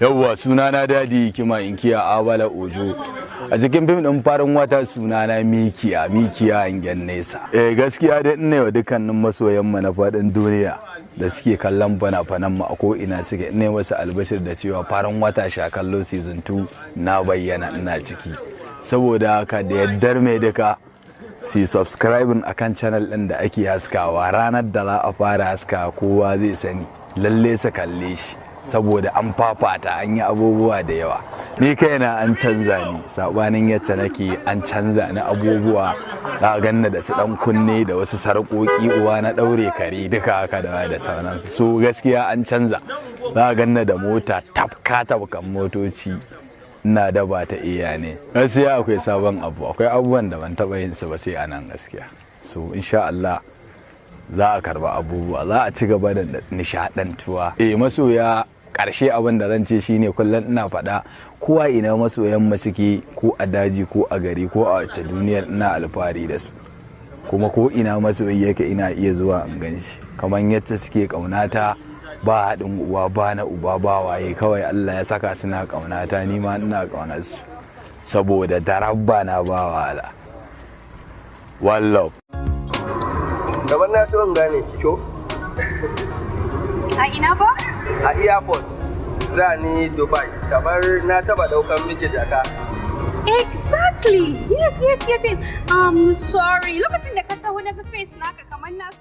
Yawwa sunana Dadi Hikima Inkiya Abala Ojo. A cikin fim din farin wata sunana Mikiya hangen nesa. Gaskiya dai ina wa dukkanin masoyan mu na fadin duniya da suke kallon fana-fanan mu a ko ina suke, ina wasu albashir da cewa farin wata sha kallo season 2 na bayyana ina ciki. Saboda haka da yaddar mai duka si subscribing akan channel din da ake haskawa, ranar da za a fara haskawa kowa zai sani, lalle su kalle shi saboda an fafata, an yi abubuwa da yawa. Ni kaina an canza ni, sabanin yacce nake an canza ni abubuwa, za a ganna da su dan kunne da wasu sarƙoƙi, uwa na daure kare duka haka da sauransu. So gaskiya an canza, za a ganna da mota tafkan motoci, ina da ba ta iya ne. Gaskiya akwai sabon abu, akwai abubuwan da ban taɓa yin su ba sai anan gaskiya. So insha Allah za a karba abubuwa, za a ci gaba da nishadantuwa. Masoya, ƙarshe abin da zan ce shine kullum ina faɗa, kowa ina masoyan mu suke, ko a daji ko a gari ko a wacce duniyar, ina alfahari da su. Kuma ko ina masoyi yake ina iya zuwa in ganshi, kamar yadda suke ƙaunata, ba haɗin uwa ba na uba ba waye, kawai Allah ya saka suna ƙaunata, ni ma ina ƙaunar su saboda darabba na ba wahala. One love. Kamar na so in gane ki ko? A ina ba? A airport. Za ni Dubai. Kamar na taba daukan miki jaka. Exactly. Yes. Sorry. Lokacin da ka taho na ga face naka kamar na